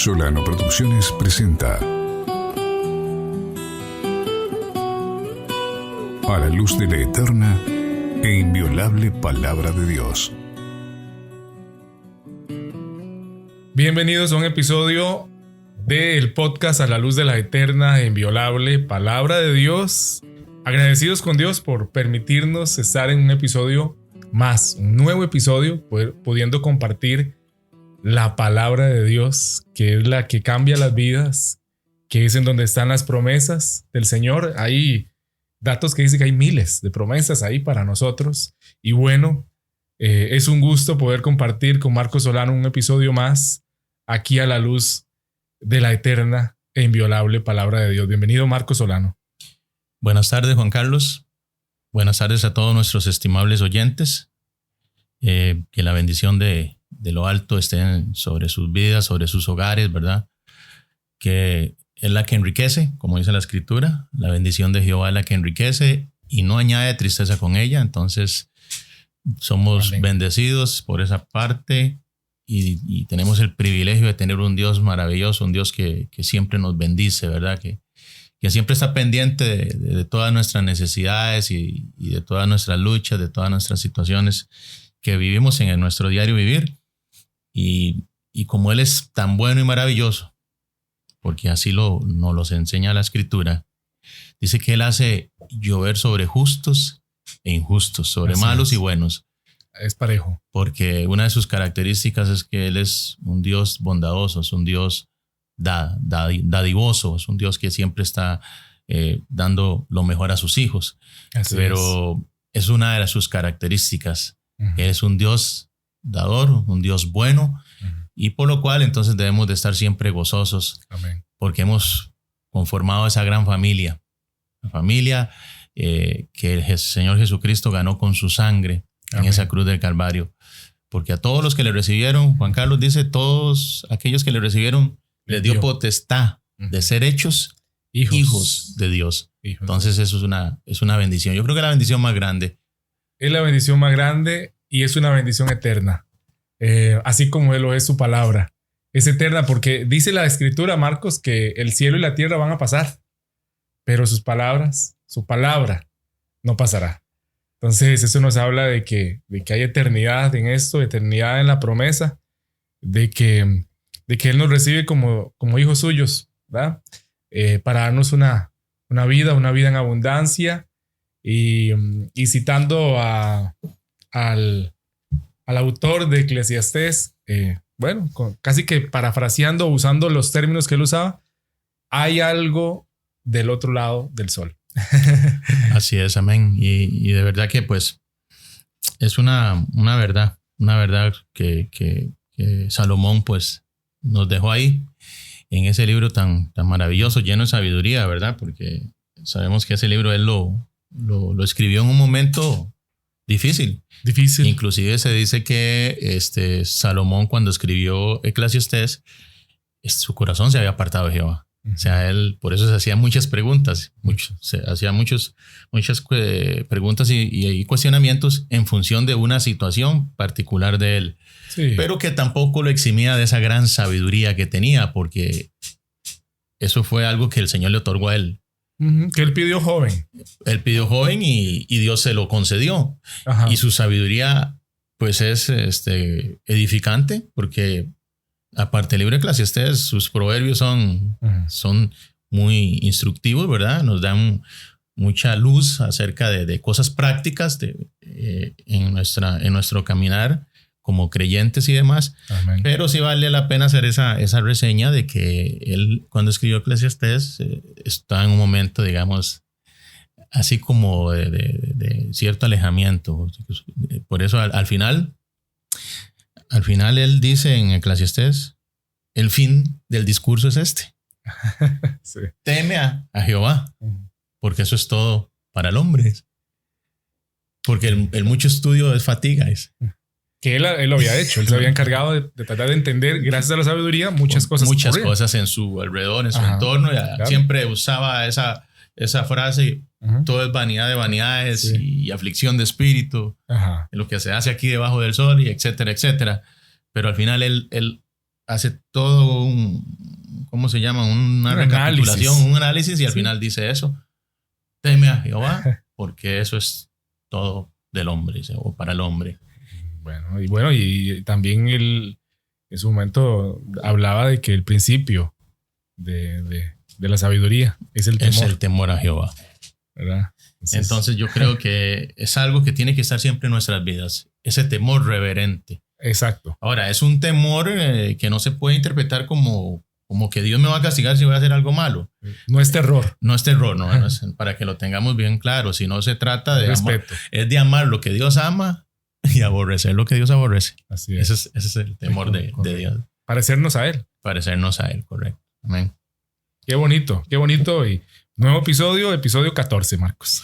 Solano Producciones presenta A la luz de la eterna e inviolable palabra de Dios. Bienvenidos a un episodio del podcast A la luz de la eterna e inviolable palabra de Dios. Agradecidos con Dios por permitirnos estar en un episodio más, un nuevo episodio, pudiendo compartir la palabra de Dios, que es la que cambia las vidas, que es en donde están las promesas del Señor. Hay datos que dicen que hay miles de promesas ahí para nosotros. Y bueno, es un gusto poder compartir con Marcos Solano un episodio más aquí a la luz de la eterna e inviolable palabra de Dios. Bienvenido, Marcos Solano. Buenas tardes, Juan Carlos. Buenas tardes a todos nuestros estimables oyentes. Que la bendición de lo alto esté sobre sus vidas, sobre sus hogares, ¿verdad? Que es la que enriquece, como dice la Escritura. La bendición de Jehová es la que enriquece y no añade tristeza con ella. Entonces, somos Amén. Bendecidos por esa parte y tenemos el privilegio de tener un Dios maravilloso, un Dios que siempre nos bendice, ¿verdad? Que siempre está pendiente de todas nuestras necesidades y de todas nuestras luchas, de todas nuestras situaciones que vivimos en nuestro diario vivir. Y como Él es tan bueno y maravilloso, porque así nos los enseña la Escritura, dice que Él hace llover sobre justos e injustos, sobre así malos y buenos. Es parejo. Porque una de sus características es que Él es un Dios bondadoso, es un Dios dadivoso, es un Dios que siempre está dando lo mejor a sus hijos. Así pero es una de sus características. Uh-huh. Él es un Dios dador, un Dios bueno, uh-huh. Y por lo cual entonces debemos de estar siempre gozosos. Amén. Porque hemos conformado esa gran familia, la familia que el Señor Jesucristo ganó con su sangre. Amén. En esa cruz del Calvario. Porque a todos los que le recibieron, Juan Carlos dice, todos aquellos que le recibieron, les dio potestad de ser hechos hijos de Dios. Hijos. Entonces eso es una bendición. Yo creo que la bendición más grande. Es la bendición más grande y es una bendición eterna. Así como Él lo es su palabra. Es eterna porque dice la Escritura, Marcos, que el cielo y la tierra van a pasar, pero su palabra no pasará. Entonces eso nos habla de que hay eternidad en esto, eternidad en la promesa, de que Él nos recibe como hijos suyos, ¿verdad? Para darnos una vida en abundancia. Y citando al autor de Eclesiastés, casi que parafraseando, usando los términos que él usaba, hay algo del otro lado del sol. Así es, amén. Y de verdad que pues es una verdad que Salomón pues nos dejó ahí en ese libro tan maravilloso, lleno de sabiduría, ¿verdad? Porque sabemos que ese libro él lo escribió en un momento difícil. Inclusive se dice que Salomón, cuando escribió Eclesiastés, su corazón se había apartado de Jehová. O sea, él por eso se hacía muchas preguntas, muchas preguntas y cuestionamientos en función de una situación particular de él. Sí. Pero que tampoco lo eximía de esa gran sabiduría que tenía, porque eso fue algo que el Señor le otorgó a él. Que él pidió joven. Él pidió joven y Dios se lo concedió. Ajá. Y su sabiduría pues es edificante, porque aparte del libro de Eclesiastés, sus proverbios son muy instructivos, ¿verdad? Nos dan mucha luz acerca de cosas prácticas en nuestro caminar como creyentes y demás. Amén. Pero sí vale la pena hacer esa reseña de que él, cuando escribió Eclesiastés, está en un momento, digamos, así como de cierto alejamiento. Por eso al final él dice en Eclesiastés, el fin del discurso es este. Sí. Teme a Jehová, porque eso es todo para el hombre. Porque el mucho estudio es fatiga. Que él lo había hecho, él se había encargado de tratar de entender, gracias a la sabiduría, muchas cosas en su alrededor, en su entorno. Claro. Siempre usaba esa frase, todo es vanidad de vanidades, sí, y aflicción de espíritu, lo que se hace aquí debajo del sol, y etcétera, etcétera. Pero al final él hace todo ¿cómo se llama? Una recapitulación, un análisis y al final dice eso. Teme a Jehová, porque eso es todo del hombre, o para el hombre. Bueno, y también él en su momento hablaba de que el principio de la sabiduría es el temor. Es el temor a Jehová. ¿Verdad? Entonces yo creo que es algo que tiene que estar siempre en nuestras vidas. Ese temor reverente. Exacto. Ahora, es un temor que no se puede interpretar como que Dios me va a castigar si voy a hacer algo malo. No es terror. No es terror, no es, para que lo tengamos bien claro. Si no se trata de respeto. Es de amar lo que Dios ama y aborrecer lo que Dios aborrece. Así es. Ese es el temor de Dios. Parecernos a Él. Parecernos a Él, correcto. Amén. Qué bonito. Y nuevo episodio 14, Marcos.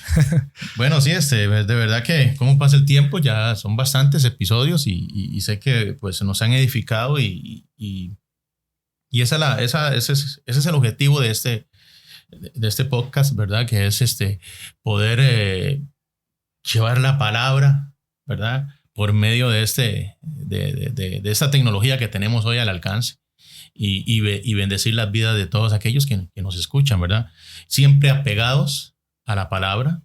Bueno, sí, de verdad que cómo pasa el tiempo, ya son bastantes episodios y sé que pues nos han edificado y ese es el objetivo de este podcast, ¿verdad? Que es poder llevar la palabra, ¿verdad? Por medio de esta tecnología que tenemos hoy al alcance y bendecir las vidas de todos aquellos que nos escuchan, ¿verdad? Siempre apegados a la palabra,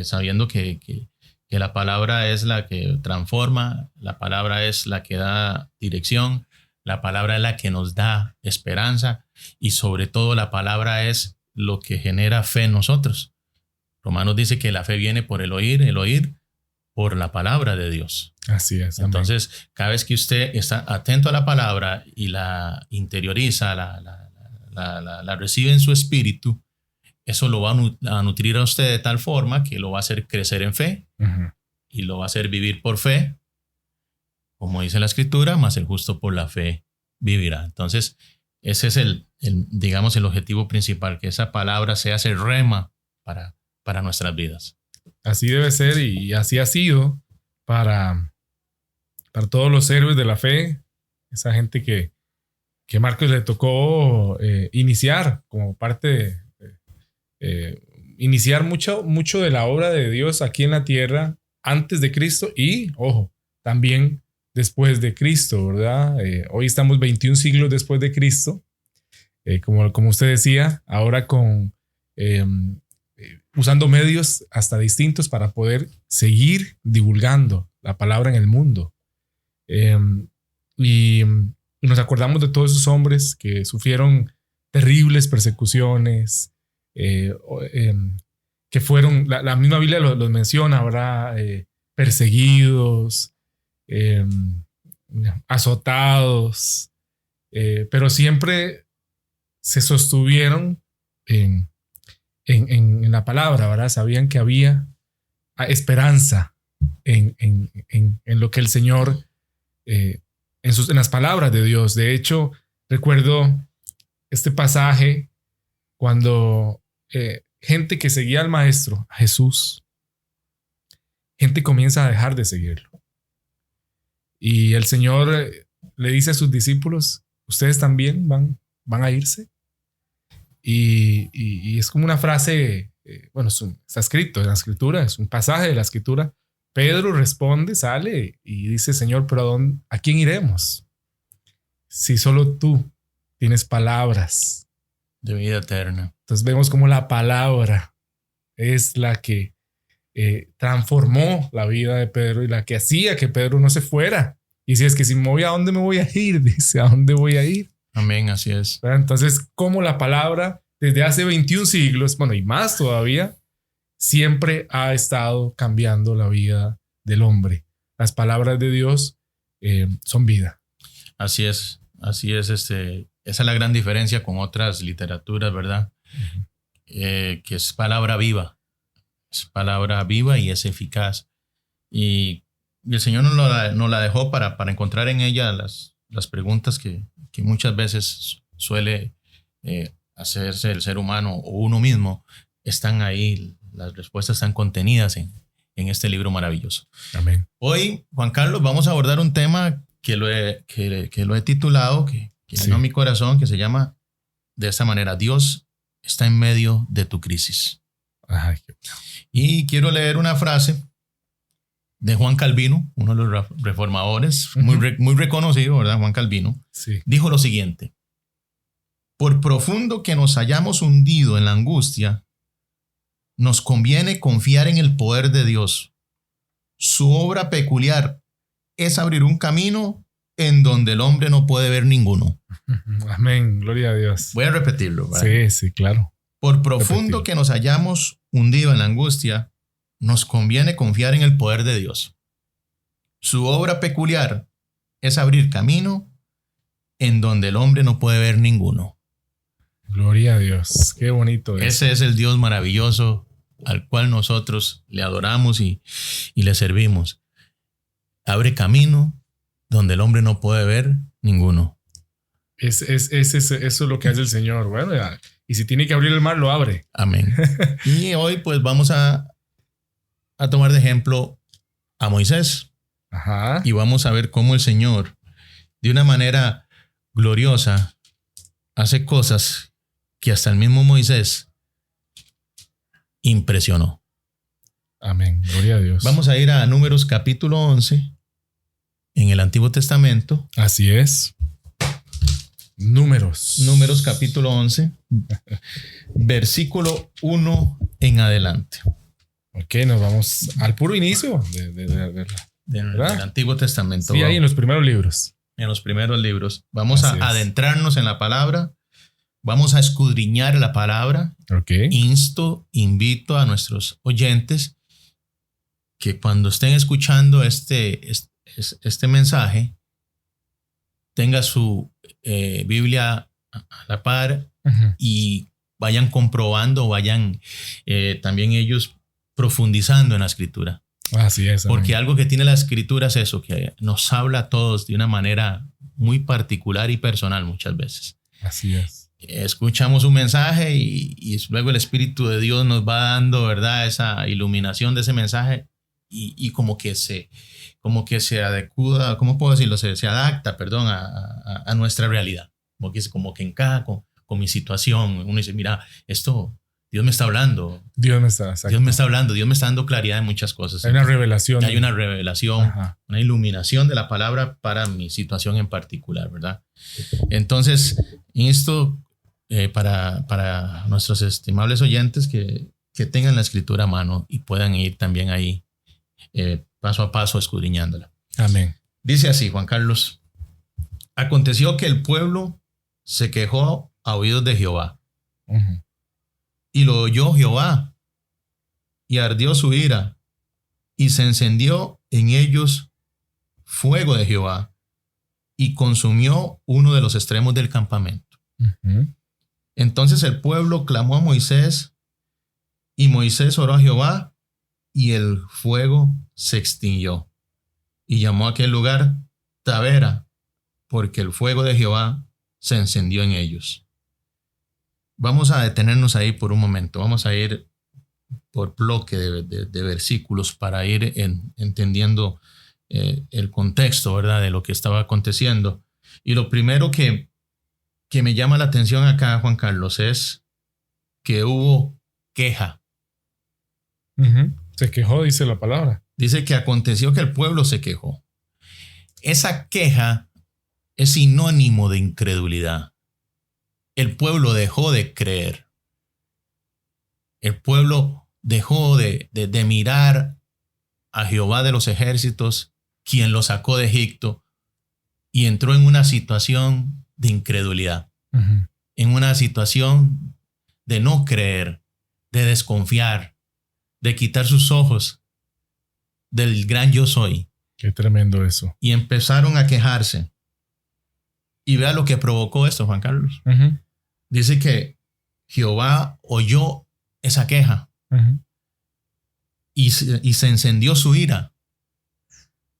sabiendo que la palabra es la que transforma, la palabra es la que da dirección, la palabra es la que nos da esperanza y sobre todo la palabra es lo que genera fe en nosotros. Romanos dice que la fe viene por el oír por la palabra de Dios. Así es. Entonces, cada vez que usted está atento a la palabra y la interioriza, la recibe en su espíritu, eso lo va a nutrir a usted de tal forma que lo va a hacer crecer en fe y lo va a hacer vivir por fe. Como dice la escritura, más el justo por la fe vivirá. Entonces, ese es digamos, el objetivo principal, que esa palabra sea ese rema para nuestras vidas. Así debe ser y así ha sido para todos los héroes de la fe, esa gente que Marcos le tocó iniciar como parte iniciar mucho de la obra de Dios aquí en la tierra antes de Cristo y, ojo, también después de Cristo, ¿verdad? Hoy estamos 21 siglos después de Cristo, como usted decía, ahora usando medios hasta distintos para poder seguir divulgando la palabra en el mundo. Y nos acordamos de todos esos hombres que sufrieron terribles persecuciones, que fueron, la misma Biblia los menciona, ¿verdad? Perseguidos, azotados, pero siempre se sostuvieron en la palabra, ¿verdad? Sabían que había esperanza en lo que el Señor, en las palabras de Dios. De hecho, recuerdo este pasaje cuando gente que seguía al Maestro, a Jesús, gente comienza a dejar de seguirlo. Y el Señor le dice a sus discípulos, ustedes también van a irse. Y es como una frase, está escrito en la escritura, es un pasaje de la escritura. Pedro responde, sale y dice, Señor, pero ¿a quién iremos? Si solo tú tienes palabras de vida eterna. Entonces vemos como la palabra es la que transformó la vida de Pedro y la que hacía que Pedro no se fuera. Y si es que si me voy, ¿a dónde me voy a ir? Dice, ¿a dónde voy a ir? Amén, así es. Entonces, como la palabra desde hace 21 siglos, y más todavía, siempre ha estado cambiando la vida del hombre. Las palabras de Dios son vida. Así es. Esa es la gran diferencia con otras literaturas, ¿verdad? Que es palabra viva. Es palabra viva y es eficaz. Y el Señor nos la dejó para encontrar en ella las preguntas que muchas veces suele hacerse el ser humano o uno mismo. Están ahí, las respuestas están contenidas en este libro maravilloso. Amén. Hoy, Juan Carlos, vamos a abordar un tema que lo he titulado, que llenó mi corazón, que se llama de esta manera: Dios está en medio de tu crisis. Ay, y quiero leer una frase de Juan Calvino, uno de los reformadores, muy reconocido, ¿verdad? Juan Calvino, Sí. dijo lo siguiente: por profundo que nos hayamos hundido en la angustia, nos conviene confiar en el poder de Dios. Su obra peculiar es abrir un camino en donde el hombre no puede ver ninguno. Amén. Gloria a Dios. Voy a repetirlo, ¿verdad? Sí, sí, claro. Por profundo Repetirlo. que nos hayamos hundido en la angustia, nos conviene confiar en el poder de Dios. Su obra peculiar es abrir camino en donde el hombre no puede ver ninguno. Gloria a Dios. Qué bonito es. Ese es el Dios maravilloso al cual nosotros le adoramos y le servimos. Abre camino donde el hombre no puede ver ninguno. Eso es lo que hace el Señor. Bueno, ya. Y si tiene que abrir el mar, lo abre. Amén. Y hoy pues vamos a tomar de ejemplo a Moisés. Ajá. Y vamos a ver cómo el Señor, de una manera gloriosa, hace cosas que hasta el mismo Moisés impresionó. Amén. Gloria a Dios. Vamos a ir a Números capítulo 11 en el Antiguo Testamento. Así es. Números. Números capítulo 11, versículo 1 en adelante. Ok, nos vamos al puro inicio Del ¿verdad? Antiguo Testamento. Sí, ahí en los primeros libros. En los primeros libros. Vamos Así a es. adentrarnos en la palabra. Vamos a escudriñar la palabra. Ok. Invito a nuestros oyentes que cuando estén escuchando este mensaje, tenga su Biblia a la par Ujú. y vayan comprobando, vayan también ellos profundizando en la escritura. Así es. Amén. Porque algo que tiene la escritura es eso, que nos habla a todos de una manera muy particular y personal muchas veces. Así es. Escuchamos un mensaje y luego el Espíritu de Dios nos va dando, ¿verdad?, esa iluminación de ese mensaje y como que se adecua, ¿cómo puedo decirlo? Se adapta, perdón, a nuestra realidad. Como que encaja con mi situación. Uno dice, mira, esto, Dios me está hablando. Dios me está. Exacto. Dios me está hablando, Dios me está dando claridad en muchas cosas. Hay una revelación. Hay una revelación, Ajá. una iluminación de la palabra para mi situación en particular, ¿verdad? Entonces, insto para nuestros estimables oyentes que tengan la escritura a mano y puedan ir también ahí paso a paso escudriñándola. Amén. Dice así, Juan Carlos: aconteció que el pueblo se quejó a oídos de Jehová, Ujú. y lo oyó Jehová, y ardió su ira, y se encendió en ellos fuego de Jehová, y consumió uno de los extremos del campamento. Ujú. Entonces el pueblo clamó a Moisés, y Moisés oró a Jehová, y el fuego se extinguió. Y llamó a aquel lugar Tabera, porque el fuego de Jehová se encendió en ellos. Vamos a detenernos ahí por un momento. Vamos a ir por bloque de versículos para ir entendiendo el contexto, ¿verdad?, de lo que estaba aconteciendo. Y lo primero que me llama la atención acá, Juan Carlos, es que hubo queja. Ujú. Se quejó, dice la palabra. Dice que aconteció que el pueblo se quejó. Esa queja es sinónimo de incredulidad. El pueblo dejó de creer. El pueblo dejó de mirar a Jehová de los ejércitos, quien lo sacó de Egipto, y entró en una situación de incredulidad, Ujú. en una situación de no creer, de desconfiar, de quitar sus ojos del gran yo soy. Qué tremendo eso. Y empezaron a quejarse. Y vea lo que provocó esto, Juan Carlos. Ujú. Dice que Jehová oyó esa queja Ujú. y se encendió su ira.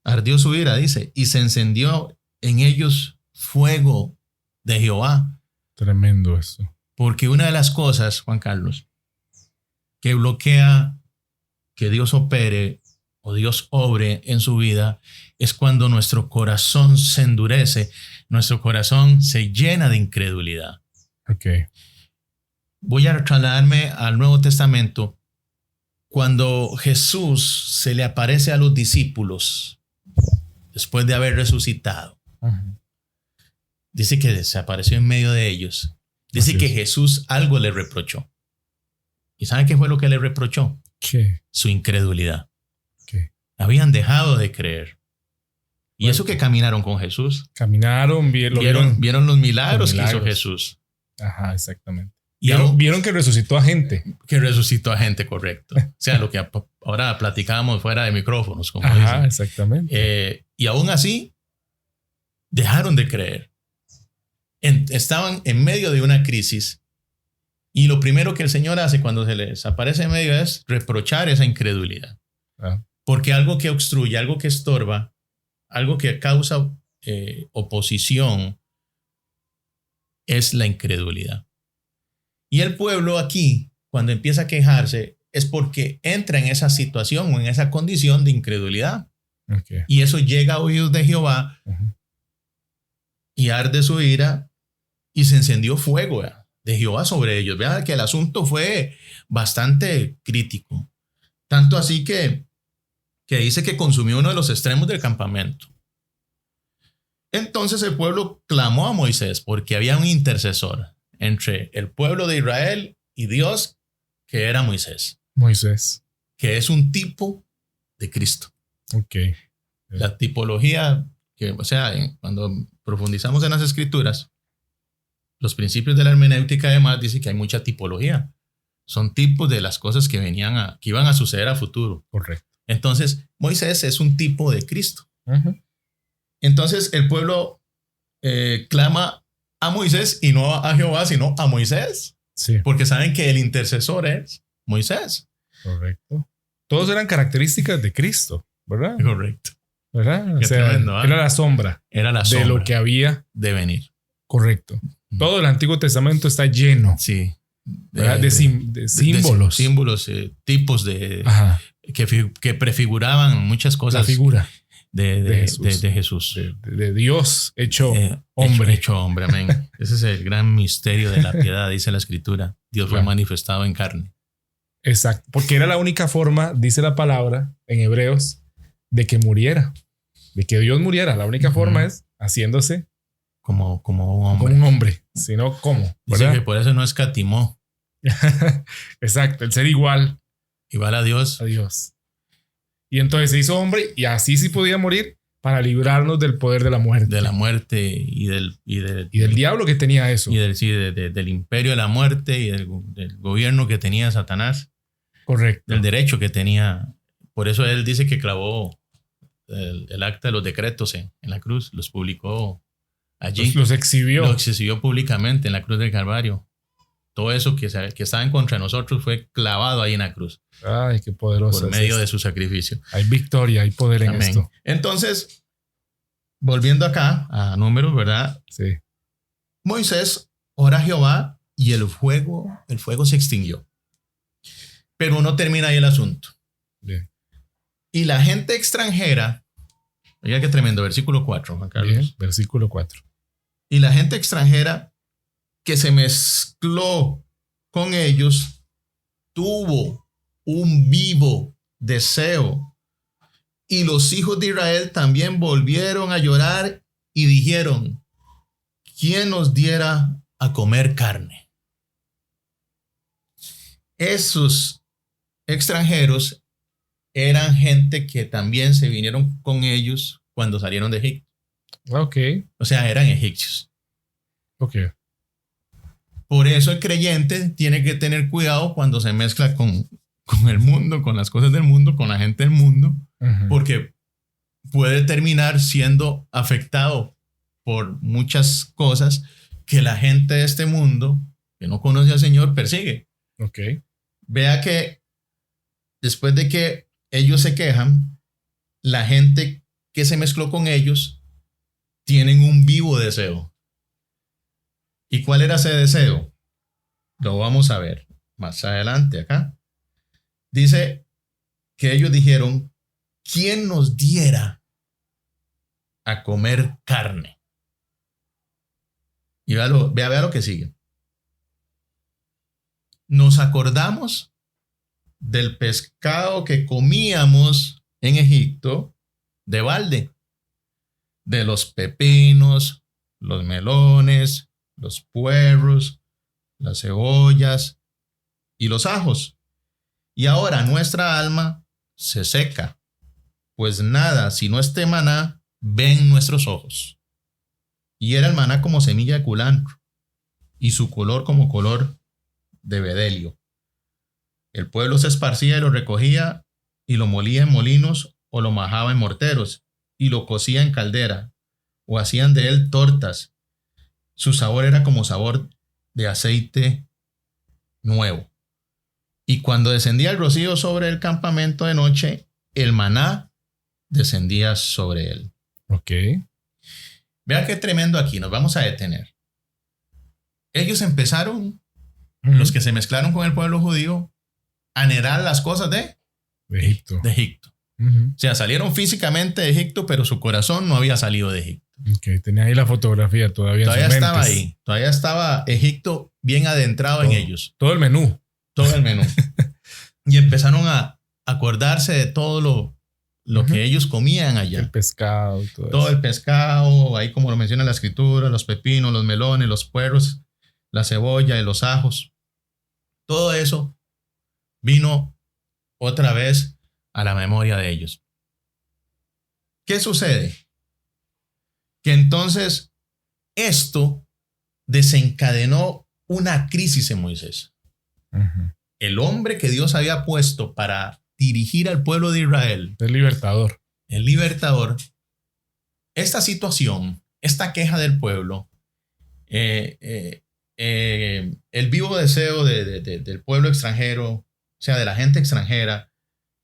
Ardió su ira, dice, y se encendió en ellos fuego de Jehová. Tremendo eso. Porque una de las cosas, Juan Carlos, que bloquea que Dios opere o Dios obre en su vida es cuando nuestro corazón se endurece, nuestro corazón se llena de incredulidad. Ok. Voy a trasladarme al Nuevo Testamento Cuando Jesús se le aparece a los discípulos después de haber resucitado, dice que se apareció en medio de ellos. Dice que Jesús algo le reprochó. ¿Y saben qué fue lo que le reprochó? ¿Qué? Su incredulidad. ¿Qué? Habían dejado de creer. Y eso que caminaron con Jesús. Caminaron, vieron los milagros que hizo Jesús. Ajá, exactamente. Y vieron que resucitó a gente. Que resucitó a gente, correcto. O sea, lo que ahora platicábamos fuera de micrófonos, como dicen. Exactamente. Y aún así, dejaron de creer. Estaban en medio de una crisis. Y lo primero que el Señor hace cuando se les aparece en medio es reprochar esa incredulidad. Porque algo que obstruye, algo que estorba, algo que causa oposición es la incredulidad. Y el pueblo aquí, cuando empieza a quejarse, es porque entra en esa situación o en esa condición de incredulidad. Y eso llega a oídos de Jehová y arde su ira y se encendió fuego de Jehová sobre ellos. Vean que el asunto fue bastante crítico. Tanto así que dice que consumió uno de los extremos del campamento. Entonces el pueblo clamó a Moisés porque había un intercesor entre el pueblo de Israel y Dios, que era Moisés. Que es un tipo de Cristo. La tipología, cuando profundizamos en las escrituras, los principios de la hermenéutica además dice que hay mucha tipología. Son tipos de las cosas que iban a suceder a futuro. Correcto. Entonces, Moisés es un tipo de Cristo. Entonces, el pueblo clama a Moisés y no a Jehová, sino a Moisés. Sí. Porque saben que el intercesor es Moisés. Correcto. Todos eran características de Cristo, ¿verdad? Correcto. ¿Verdad? O sea, tremendo, ¿eh? Era la sombra. De lo que había de venir. Correcto. Todo el Antiguo Testamento está lleno. Sí. De símbolos. Símbolos, tipos que prefiguraban muchas cosas. La figura de Jesús. De Dios hecho hombre. Hecho hombre, amén. Ese es el gran misterio de la piedad, dice la Escritura. Dios fue manifestado en carne. Exacto. Porque era la única forma, dice la palabra en Hebreos, de que muriera. De que Dios muriera. La única forma es haciéndose como un hombre. Como un hombre. Si no, ¿cómo? Dice que por eso no escatimó. Exacto. El ser igual. Igual a Dios. A Dios. Y entonces se hizo hombre y así sí podía morir para librarnos del poder de la muerte. De la muerte y del diablo que tenía eso. Y del imperio de la muerte y del gobierno que tenía Satanás. Correcto. Del derecho que tenía. Por eso él dice que clavó el acta de los decretos en la cruz. Los publicó allí. Los exhibió. Los exhibió públicamente en la cruz del Calvario. Todo eso que estaba en contra de nosotros fue clavado ahí en la cruz. Ay, qué poderoso. Por medio de su sacrificio. Hay victoria, hay poder en esto. Entonces, volviendo acá a Números, ¿verdad? Sí. Moisés ora a Jehová y el fuego se extinguió. Pero no termina ahí el asunto. Bien. Y la gente extranjera, oiga qué tremendo, versículo 4, Juan Carlos. Bien, versículo 4. Y la gente extranjera que se mezcló con ellos tuvo un vivo deseo. Y los hijos de Israel también volvieron a llorar y dijeron: ¿quién nos diera a comer carne? Esos extranjeros eran gente que también se vinieron con ellos cuando salieron de Egipto. Ok. O sea, eran egipcios. Ok. Por eso el creyente tiene que tener cuidado cuando se mezcla con el mundo, con las cosas del mundo, con la gente del mundo, porque puede terminar siendo afectado por muchas cosas que la gente de este mundo, que no conoce al Señor, persigue. Ok. Vea que después de que ellos se quejan, la gente que se mezcló con ellos tienen un vivo deseo. ¿Y cuál era ese deseo? Lo vamos a ver más adelante acá. Dice que ellos dijeron: ¿quién nos diera a comer carne? Y vea lo que sigue. Nos acordamos del pescado que comíamos en Egipto de balde, de los pepinos, los melones, los puerros, las cebollas y los ajos. Y ahora nuestra alma se seca, pues nada, sino este maná, ven nuestros ojos. Y era el maná como semilla de culantro, y su color como color de bedelio. El pueblo se esparcía y lo recogía, y lo molía en molinos, o lo majaba en morteros, y lo cocía en caldera, o hacían de él tortas. Su sabor era como sabor de aceite nuevo. Y cuando descendía el rocío sobre el campamento de noche, el maná descendía sobre él. Ok. Vea qué tremendo aquí, nos vamos a detener. Ellos empezaron, los que se mezclaron con el pueblo judío, a anhelar las cosas de Egipto. O sea, salieron físicamente de Egipto, pero su corazón no había salido de Egipto. Ok, tenía ahí la fotografía todavía en sus Estaba mentes. ahí, todavía estaba Egipto bien adentrado en ellos. Todo el menú. Todo el menú. Y empezaron a acordarse de todo lo que ellos comían allá. El pescado y todo Todo eso. el pescado, ahí como lo menciona la escritura, los pepinos, los melones, los puerros, la cebolla y los ajos. Todo eso vino otra vez a la memoria de ellos. ¿Qué sucede? Que entonces esto desencadenó una crisis en Moisés. El hombre que Dios había puesto para dirigir al pueblo de Israel, El libertador. el libertador, esta situación, esta queja del pueblo, el vivo deseo del pueblo extranjero, o sea, de la gente extranjera,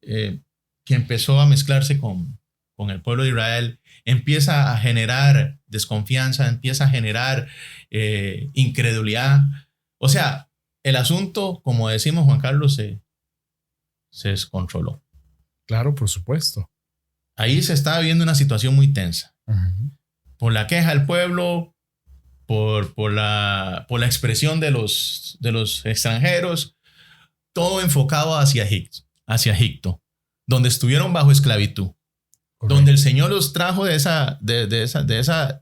que empezó a mezclarse con el pueblo de Israel, empieza a generar desconfianza, empieza a generar incredulidad. O sea, el asunto, como decimos Juan Carlos, se descontroló. Claro, por supuesto. Ahí se estaba viendo una situación muy tensa. Por la queja del pueblo, por la expresión de los extranjeros, todo enfocado hacia Egipto, donde estuvieron bajo esclavitud. Correcto. Donde el Señor los trajo de esa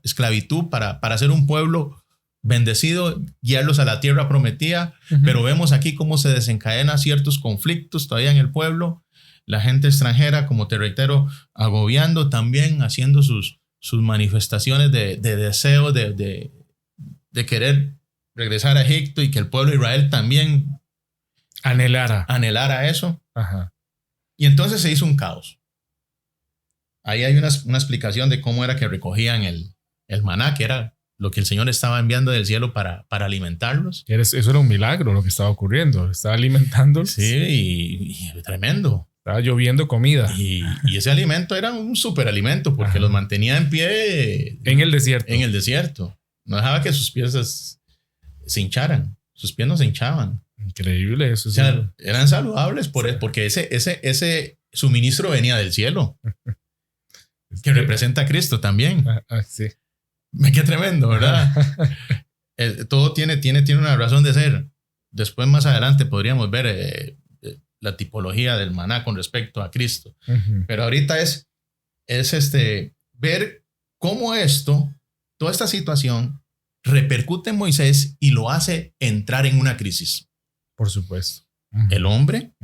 esclavitud para ser un pueblo bendecido, guiarlos a la tierra prometida. Pero vemos aquí cómo se desencadenan ciertos conflictos todavía en el pueblo. La gente extranjera, como te reitero, agobiando también, haciendo sus manifestaciones de deseo de querer regresar a Egipto, y que el pueblo de Israel también anhelara eso. Ajá. Y entonces se hizo un caos. Ahí hay una explicación de cómo era que recogían el maná, que era lo que el Señor estaba enviando del cielo para alimentarlos. Eso era un milagro lo que estaba ocurriendo. Estaba alimentándolos. Sí, y tremendo. Estaba lloviendo comida. Y ese alimento era un superalimento, porque los mantenía en pie en el desierto. En el desierto. No dejaba que sus pies se hincharan. Sus pies no se hinchaban. Increíble eso. O sea, eran saludables porque ese suministro venía del cielo. Que representa a Cristo también. Sí. Qué tremendo, ¿verdad? Todo tiene una razón de ser. Después, más adelante, podríamos ver la tipología del maná con respecto a Cristo. Pero ahorita es ver cómo toda esta situación repercute en Moisés y lo hace entrar en una crisis. Por supuesto. El hombre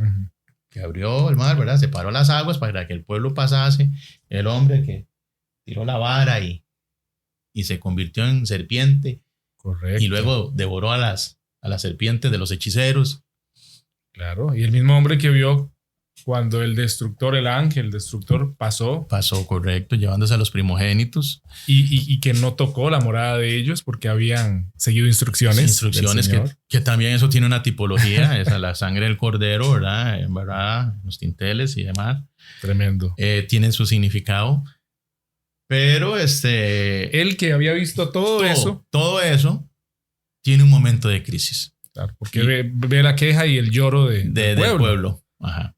que abrió el mar, ¿verdad? Separó las aguas para que el pueblo pasase. El hombre que tiró la vara y se convirtió en serpiente. Correcto. Y luego devoró a las serpientes de los hechiceros. Claro. Y el mismo hombre que vio cuando el ángel destructor pasó. Pasó, correcto, llevándose a los primogénitos. Y que no tocó la morada de ellos porque habían seguido instrucciones. Instrucciones que también eso tiene una tipología. Esa, la sangre del cordero, ¿verdad? En verdad, los tinteles y demás. Tremendo. Tienen su significado. Pero él que había visto todo eso tiene un momento de crisis. Claro, porque ve la queja y el lloro del pueblo. Ajá.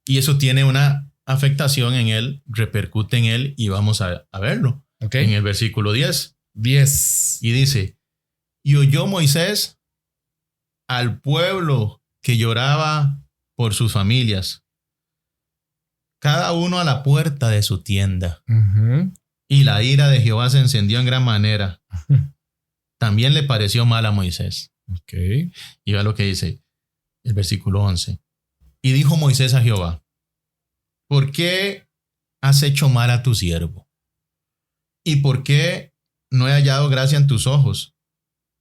Y eso tiene una afectación en él, repercute en él, y vamos a verlo. Okay. En el versículo 10. 10. Y dice: y oyó Moisés al pueblo que lloraba por sus familias, cada uno a la puerta de su tienda. Ujú. Y la ira de Jehová se encendió en gran manera. También le pareció mal a Moisés. Ok. Y vea lo que dice el versículo 11. Y dijo Moisés a Jehová: ¿por qué has hecho mal a tu siervo? ¿Y por qué no he hallado gracia en tus ojos,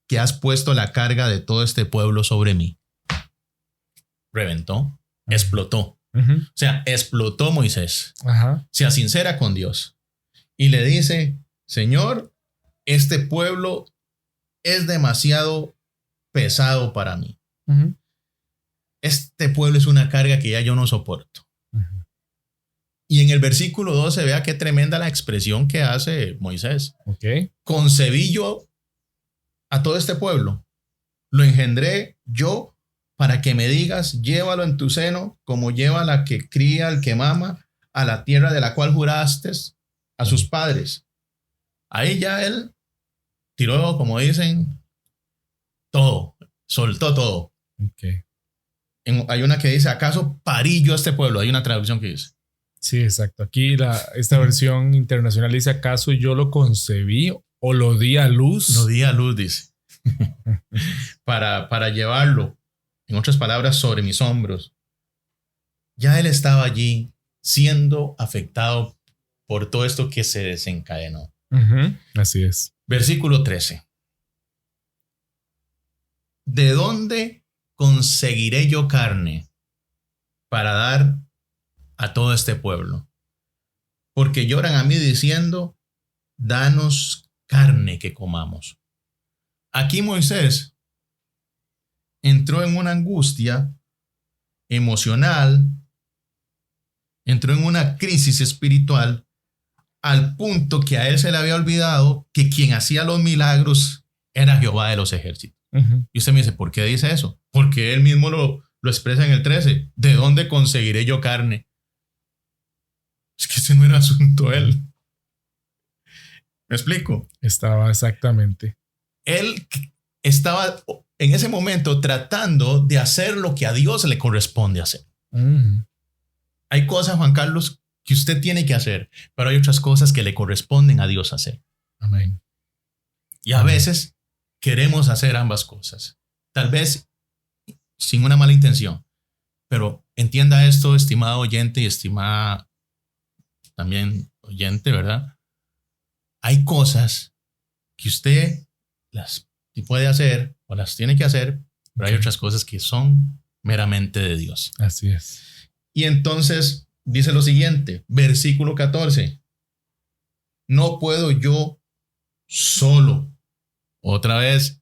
que has puesto la carga de todo este pueblo sobre mí? Reventó, explotó. Ujú. O sea, explotó Moisés. Ajá. Se sincera con Dios y le dice: Señor, este pueblo es demasiado pesado para mí. Ujú. Este pueblo es una carga que ya yo no soporto. Ujú. Y en el versículo 12, vea qué tremenda la expresión que hace Moisés. Ok. Concebí yo a todo este pueblo, lo engendré yo para que me digas: llévalo en tu seno, como lleva la que cría al que mama, a la tierra de la cual juraste a sus padres. Ahí ya él tiró, como dicen, todo, soltó todo. Ok. Hay una que dice: ¿acaso parí yo a este pueblo? Hay una traducción que dice. Sí, exacto. Aquí esta versión internacional dice: ¿acaso yo lo concebí o lo di a luz? Lo di a luz, dice. para llevarlo, en otras palabras, sobre mis hombros. Ya él estaba allí siendo afectado por todo esto que se desencadenó. Ujú. Así es. Versículo 13. ¿De dónde conseguiré yo carne para dar a todo este pueblo? Porque lloran a mí diciendo: danos carne que comamos. Aquí Moisés entró en una angustia emocional, entró en una crisis espiritual, al punto que a él se le había olvidado que quien hacía los milagros era Jehová de los ejércitos. Ujú. Y usted me dice: ¿por qué dice eso? Porque él mismo lo expresa en el 13. ¿De dónde conseguiré yo carne? Es que ese no era asunto de él. ¿Me explico? Estaba exactamente. Él estaba en ese momento tratando de hacer lo que a Dios le corresponde hacer. Ujú. Hay cosas, Juan Carlos, que usted tiene que hacer, pero hay otras cosas que le corresponden a Dios hacer. Amén. Y a veces queremos hacer ambas cosas, tal vez sin una mala intención, pero entienda esto, estimado oyente y estimada también oyente, ¿verdad? Hay cosas que usted las puede hacer o las tiene que hacer, pero hay otras cosas que son meramente de Dios. Así es. Y entonces dice lo siguiente, versículo 14. No puedo yo solo, otra vez,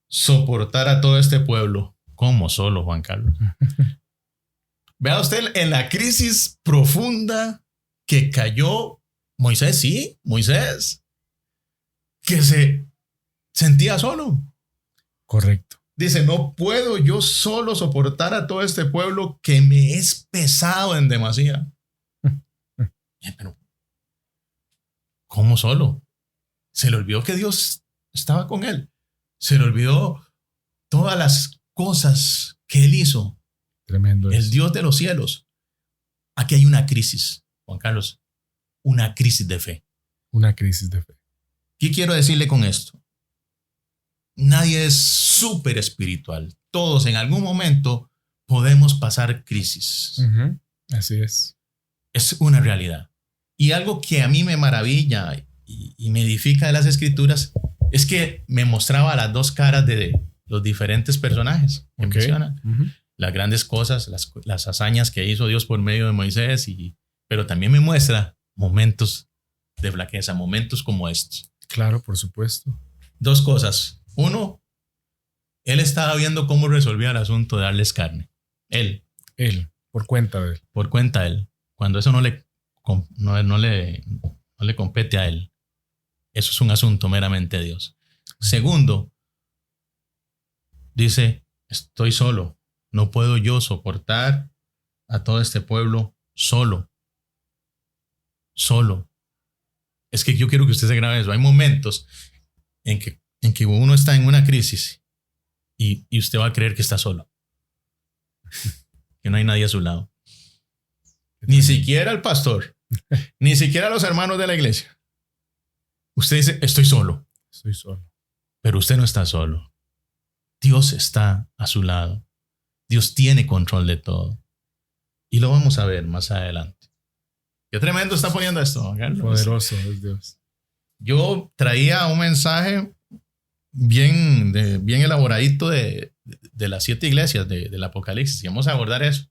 soportar a todo este pueblo. ¿Cómo solo, Juan Carlos? Vea usted en la crisis profunda que cayó Moisés, sí, Moisés, que se sentía solo. Correcto. Dice: no puedo yo solo soportar a todo este pueblo que me es pesado en demasía. Pero, ¿cómo solo? Se le olvidó que Dios estaba con él. Se le olvidó todas las cosas que él hizo. Tremendo. El eso. Dios de los cielos. Aquí hay una crisis, Juan Carlos. Una crisis de fe. Una crisis de fe. ¿Qué quiero decirle con esto? Nadie es súper espiritual. Todos en algún momento podemos pasar crisis. Ujú. Así es. Es una realidad. Y algo que a mí me maravilla y me edifica de las escrituras es que me mostraba las dos caras de los diferentes personajes que Ok. mencionan. Ujú. Las grandes cosas, las hazañas que hizo Dios por medio de Moisés, pero también me muestra momentos de flaqueza, momentos como estos. Claro, por supuesto. Dos cosas. Uno, él estaba viendo cómo resolvía el asunto de darles carne. Él, Él, por cuenta de él. por cuenta de él. Cuando eso no le compete a él. Eso es un asunto meramente de Dios. Segundo, dice: estoy solo. No puedo yo soportar a todo este pueblo solo. Solo. Es que yo quiero que usted se grabe eso. Hay momentos en que uno está en una crisis y usted va a creer que está solo. que no hay nadie a su lado. Ni siquiera el pastor, ni siquiera los hermanos de la iglesia. Usted dice, estoy solo. Estoy solo. Pero usted no está solo. Dios está a su lado. Dios tiene control de todo. Y lo vamos a ver más adelante. Qué tremendo está poniendo esto, Carlos. Poderoso es Dios. Yo traía un mensaje bien elaboradito de las 7 iglesias del Apocalipsis. Y vamos a abordar eso.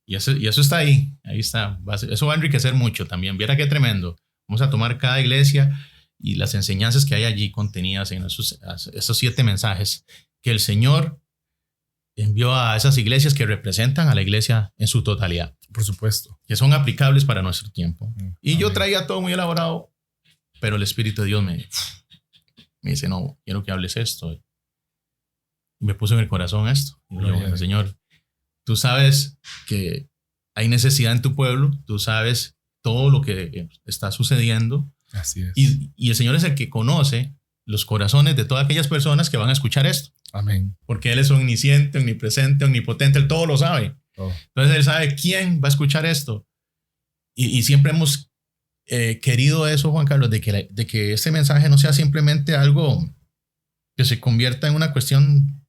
Y eso está ahí. Ahí está. Eso va a enriquecer mucho también. Viera qué tremendo. Vamos a tomar cada iglesia y las enseñanzas que hay allí contenidas en esos 7 mensajes que el Señor envió a esas iglesias que representan a la iglesia en su totalidad. Por supuesto. Que son aplicables para nuestro tiempo. Y Amén. yo traía todo muy elaborado, pero el Espíritu de Dios me dice, no, quiero que hables esto. Y me puso en el corazón esto. Y yo, bueno, Señor, tú sabes que hay necesidad en tu pueblo, tú sabes todo lo que está sucediendo. Así es. Y el Señor es el que conoce los corazones de todas aquellas personas que van a escuchar esto. Amén. Porque Él es omnisciente, omnipresente, omnipotente, Él todo lo sabe. Oh. Entonces Él sabe quién va a escuchar esto. Y siempre hemos querido eso, Juan Carlos, de que este mensaje no sea simplemente algo que se convierta en una cuestión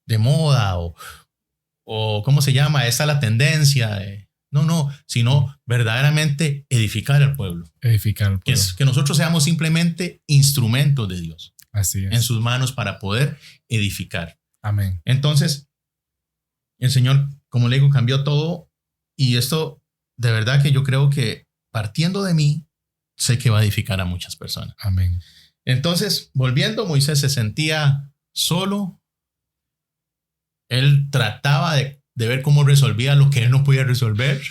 de moda o ¿cómo se llama? Esa es la tendencia. No, sino verdaderamente edificar al pueblo. Edificar al pueblo. Que nosotros seamos simplemente instrumentos de Dios. Así es. En sus manos para poder edificar. Amén. Entonces, el Señor, como le digo, cambió todo. Y esto, de verdad que yo creo que partiendo de mí, sé que va a edificar a muchas personas. Amén. Entonces, volviendo, Moisés se sentía solo. Él trataba de ver cómo resolvía lo que él no podía resolver.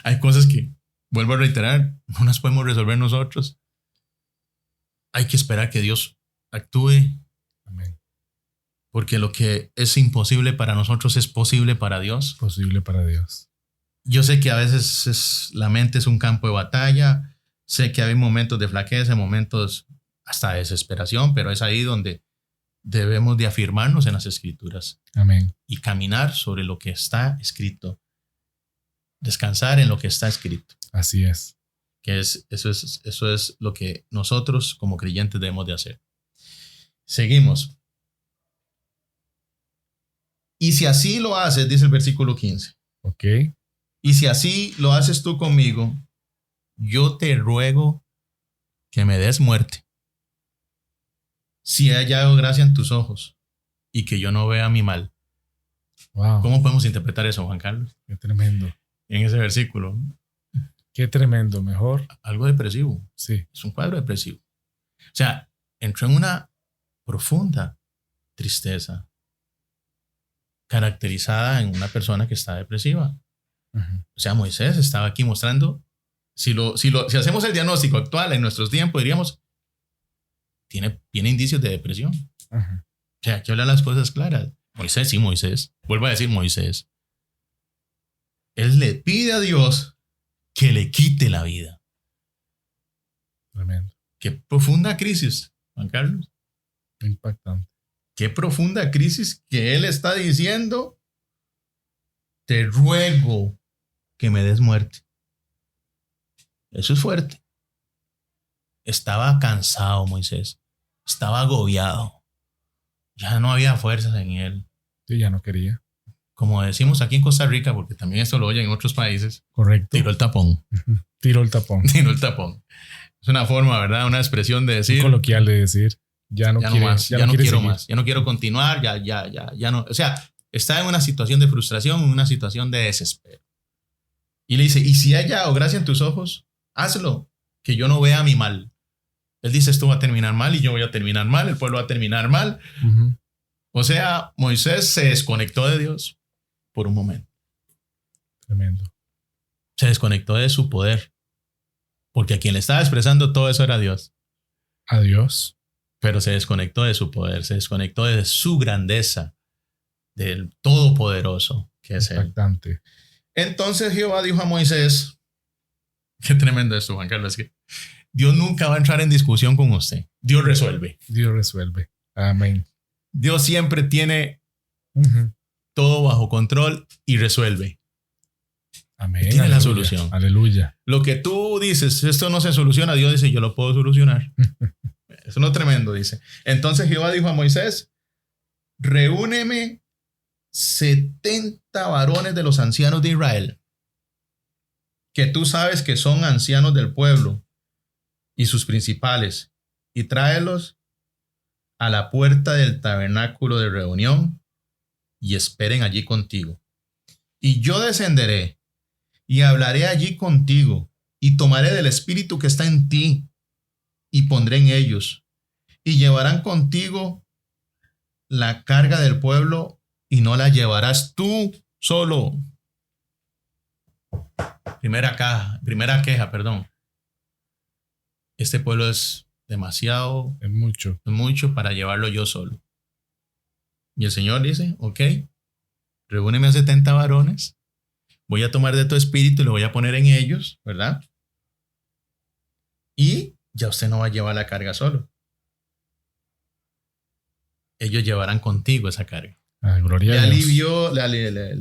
Hay cosas que, vuelvo a reiterar, no las podemos resolver nosotros. Hay que esperar que Dios actúe. Amén. Porque lo que es imposible para nosotros es posible para Dios. Posible para Dios. Yo sé que a veces la mente es un campo de batalla. Sé que hay momentos de flaqueza, momentos hasta de desesperación, pero es ahí donde debemos de afirmarnos en las Escrituras. Amén. Y caminar sobre lo que está escrito. Descansar en lo que está escrito. Así es. Que eso es lo que nosotros como creyentes debemos de hacer. Seguimos. Y si así lo haces, dice el versículo 15. Ok. Y si así lo haces tú conmigo, yo te ruego que me des muerte. Si he hallado gracia en tus ojos y que yo no vea mi mal. Wow. ¿Cómo podemos interpretar eso, Juan Carlos? Qué tremendo. En ese versículo. Qué tremendo. Mejor. Algo depresivo. Sí. Es un cuadro depresivo. O sea, entró en una profunda tristeza caracterizada en una persona que está depresiva. Uh-huh. O sea, Moisés estaba aquí mostrando, si hacemos el diagnóstico actual en nuestros tiempos, diríamos, tiene indicios de depresión. Uh-huh. O sea, hay que hablar las cosas claras. Moisés. Vuelvo a decir Moisés. Él le pide a Dios que le quite la vida. Tremendo. Qué profunda crisis, Juan Carlos. Impactante. Qué profunda crisis que él está diciendo, te ruego que me des muerte. Eso es fuerte. Estaba cansado Moisés. Estaba agobiado. Ya no había fuerzas en él. Sí, ya no quería. Como decimos aquí en Costa Rica, porque también esto lo oyen en otros países. Correcto. Tiró el tapón. Uh-huh. Tiró el tapón. Tiró el tapón. Es una forma, ¿verdad? Una expresión de decir. Coloquial de decir. Ya no quiere más. Ya no quiere quiero seguir. más. Ya no quiero continuar. Ya no. O sea, está en una situación de frustración, en una situación de desespero. Y le dice, y si hay hallado gracia en tus ojos, hazlo, que yo no vea mi mal. Él dice, esto va a terminar mal y yo voy a terminar mal, el pueblo va a terminar mal. Uh-huh. O sea, Moisés se desconectó de Dios por un momento. Tremendo. Se desconectó de su poder. Porque a quien le estaba expresando todo eso era Dios. Adiós. Pero se desconectó de su poder, se desconectó de su grandeza, del Todopoderoso que es Él. Impactante. Entonces Jehová dijo a Moisés, qué tremendo esto, Juan Carlos, es que Dios nunca va a entrar en discusión con usted. Dios resuelve. Dios resuelve. Amén. Dios siempre tiene Uh-huh. todo bajo control y resuelve. Amén. Tiene la Aleluya, solución. Aleluya. Lo que tú dices, esto no se soluciona, Dios dice, yo lo puedo solucionar. Eso no es tremendo, dice. Entonces Jehová dijo a Moisés, reúneme 70 varones de los ancianos de Israel, que tú sabes que son ancianos del pueblo y sus principales, y tráelos a la puerta del tabernáculo de reunión y esperen allí contigo. Y yo descenderé y hablaré allí contigo y tomaré del espíritu que está en ti y pondré en ellos y llevarán contigo la carga del pueblo y no la llevarás tú solo. Primera queja. Este pueblo es demasiado, Es mucho. mucho para llevarlo yo solo. Y el Señor dice, ok, reúneme a 70 varones, voy a tomar de tu espíritu y lo voy a poner en ellos, ¿verdad? Y ya usted no va a llevar la carga solo. Ellos llevarán contigo esa carga. Gloria Le a Dios.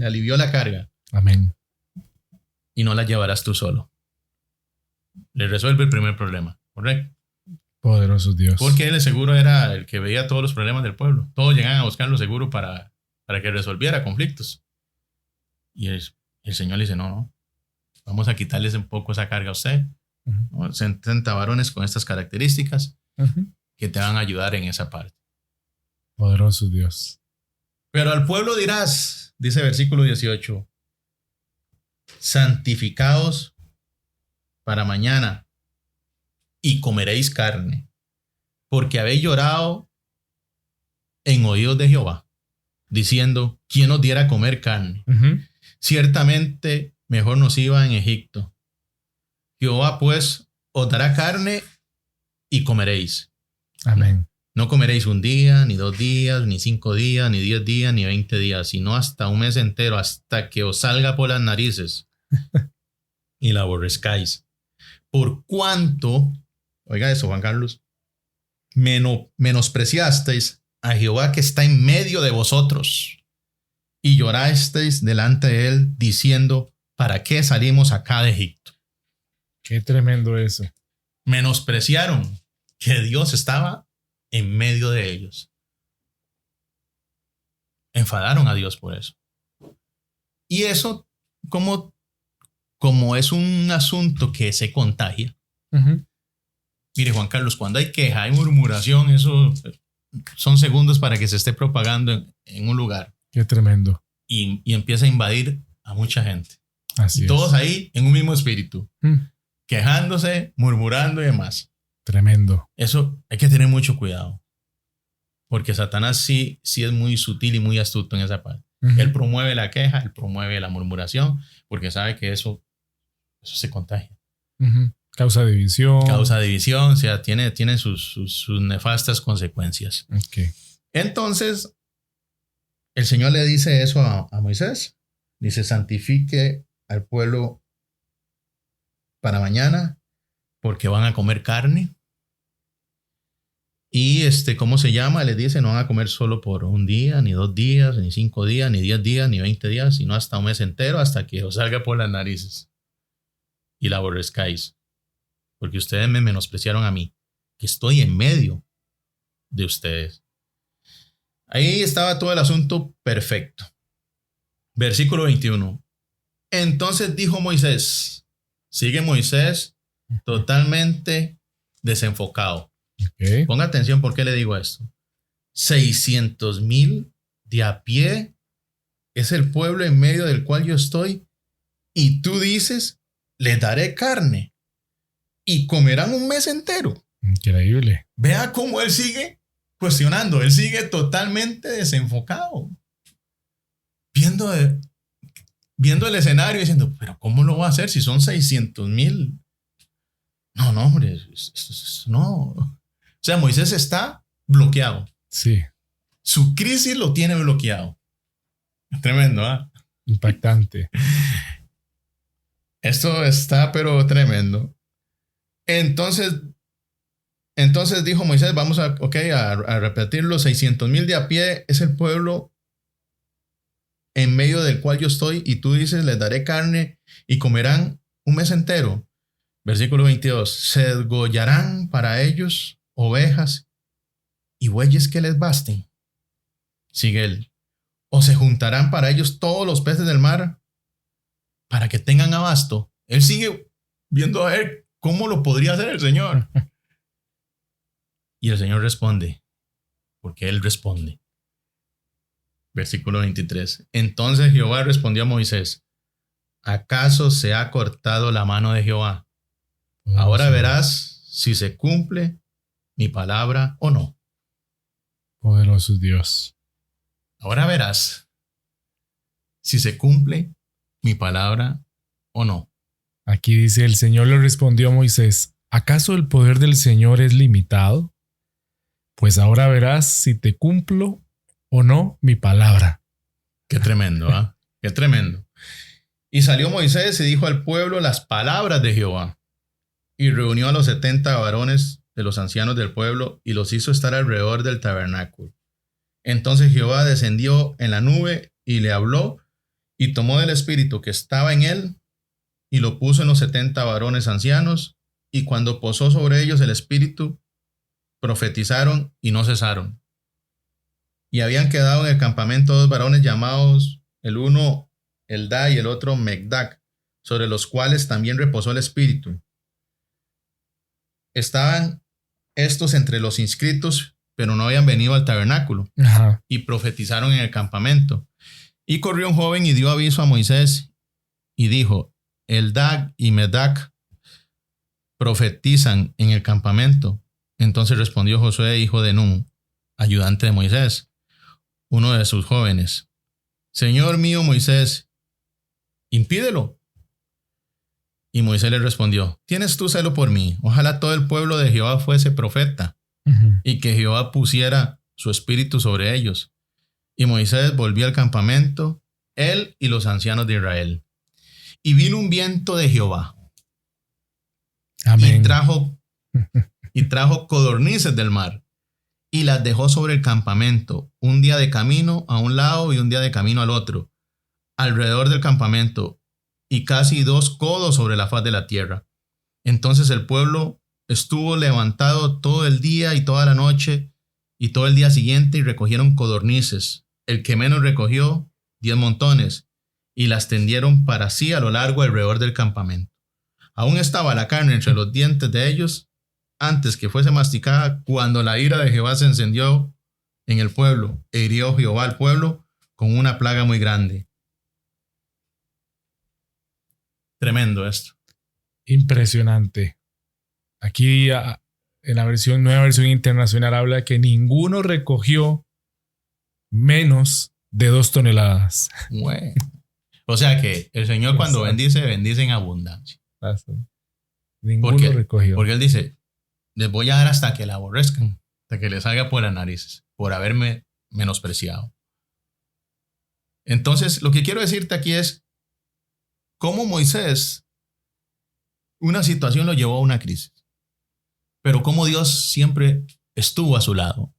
alivió la carga Amén. y no la llevarás tú solo. Le resuelve el primer problema, ¿correcto? Poderoso Dios. Porque el seguro era el que veía todos los problemas del pueblo. Todos llegaban a buscar lo seguro para que resolviera conflictos. Y el Señor le dice, no, vamos a quitarles un poco esa carga a usted. Ujú. ¿No? 70 varones con estas características Ujú. que te van a ayudar en esa parte. Poderoso Dios. Pero al pueblo dirás, dice versículo 18, santificaos para mañana y comeréis carne, porque habéis llorado en oídos de Jehová, diciendo, ¿quién nos diera a comer carne? Ujú. Ciertamente mejor nos iba en Egipto. Jehová pues os dará carne y comeréis. Amén. No comeréis un día, ni 2 días, ni 5 días, ni 10 días, ni 20 días, sino hasta un mes entero, hasta que os salga por las narices y la aborrezcáis. Por cuanto, oiga eso, Juan Carlos, menospreciasteis a Jehová que está en medio de vosotros y llorasteis delante de él diciendo, ¿para qué salimos acá de Egipto? Qué tremendo eso. Menospreciaron que Dios estaba en medio de ellos. Enfadaron a Dios por eso. Y eso, como es un asunto que se contagia. Ujú. Mire, Juan Carlos, cuando hay queja, hay murmuración, eso son segundos para que se esté propagando en un lugar Qué tremendo. y empieza a invadir a mucha gente. Así Y es. todos ahí en un mismo espíritu, Mm. quejándose, murmurando y demás. Tremendo. Eso hay que tener mucho cuidado. Porque Satanás sí es muy sutil y muy astuto en esa parte. Ujú. Él promueve la queja, él promueve la murmuración, porque sabe que eso se contagia. Ujú. Causa división. Causa división, o sea, tiene sus nefastas consecuencias. Ok. Entonces, el Señor le dice eso a Moisés. Dice, santifique al pueblo para mañana, porque van a comer carne. Y ¿cómo se llama? Le dice, no van a comer solo por un día, ni 2 días, ni 5 días, ni 10 días, ni 20 días, sino hasta un mes entero, hasta que os salga por las narices y la aborrezcáis. Porque ustedes me menospreciaron a mí, que estoy en medio de ustedes. Ahí estaba todo el asunto perfecto. Versículo 21. Entonces dijo Moisés, sigue Moisés totalmente desenfocado. Ok. Ponga atención por qué le digo esto. 600,000 de a pie es el pueblo en medio del cual yo estoy. Y tú dices, les daré carne y comerán un mes entero. Increíble. Vea cómo él sigue cuestionando. Él sigue totalmente desenfocado. Viendo el escenario diciendo, pero ¿cómo lo va a hacer si son 600,000? No, hombre, no. O sea, Moisés está bloqueado. Sí. Su crisis lo tiene bloqueado. Tremendo, ¿ah? Impactante. Esto está, pero tremendo. Entonces dijo Moisés, vamos a repetirlo, 600,000 de a pie es el pueblo en medio del cual yo estoy, y tú dices, les daré carne y comerán un mes entero. Versículo 22, se desgollarán para ellos ovejas y bueyes que les basten. Sigue él, o se juntarán para ellos todos los peces del mar para que tengan abasto. Él sigue viendo a ver cómo lo podría hacer el Señor. Y el Señor responde, porque Él responde. Versículo 23. Entonces Jehová respondió a Moisés, ¿acaso se ha cortado la mano de Jehová? Ahora verás si se cumple mi palabra o no. Poderoso Dios. Ahora verás si se cumple mi palabra o no. Aquí dice, el Señor le respondió a Moisés, ¿acaso el poder del Señor es limitado? Pues ahora verás si te cumplo o no mi palabra. Qué tremendo, ¿ah? Qué tremendo. Y salió Moisés y dijo al pueblo las palabras de Jehová. Y reunió a los 70 varones de los ancianos del pueblo y los hizo estar alrededor del tabernáculo. Entonces Jehová descendió en la nube y le habló y tomó del espíritu que estaba en él y lo puso en los 70 varones ancianos, y cuando posó sobre ellos el espíritu, profetizaron y no cesaron. Y habían quedado en el campamento 2 varones llamados, el uno Eldad y el otro Megdac, sobre los cuales también reposó el espíritu. Estaban estos entre los inscritos, pero no habían venido al tabernáculo. Ajá. Y profetizaron en el campamento. Y corrió un joven y dio aviso a Moisés y dijo, Eldad y Megdac profetizan en el campamento. Entonces respondió Josué, hijo de Nun, ayudante de Moisés, uno de sus jóvenes, Señor mío Moisés, impídelo. Y Moisés le respondió, ¿tienes tú celo por mí? Ojalá todo el pueblo de Jehová fuese profeta, y que Jehová pusiera su espíritu sobre ellos. Y Moisés volvió al campamento, él y los ancianos de Israel. Y vino un viento de Jehová. Amén. Y trajo codornices del mar, y las dejó sobre el campamento, un día de camino a un lado y un día de camino al otro, alrededor del campamento, y casi 2 codos sobre la faz de la tierra. Entonces el pueblo estuvo levantado todo el día y toda la noche, y todo el día siguiente, y recogieron codornices. El que menos recogió, 10 montones, y las tendieron para sí a lo largo alrededor del campamento. Aún estaba la carne entre los dientes de ellos, antes que fuese masticada, cuando la ira de Jehová se encendió en el pueblo, e hirió Jehová al pueblo con una plaga muy grande. Tremendo esto. Impresionante. Aquí en la nueva versión internacional habla que ninguno recogió menos de 2 toneladas. Bueno. O sea que el Señor cuando bendice, bendice en abundancia. Ninguno recogió. Porque Él dice, les voy a dar hasta que la aborrezcan, hasta que les salga por las narices, por haberme menospreciado. Entonces, lo que quiero decirte aquí es cómo Moisés, una situación lo llevó a una crisis, pero cómo Dios siempre estuvo a su lado,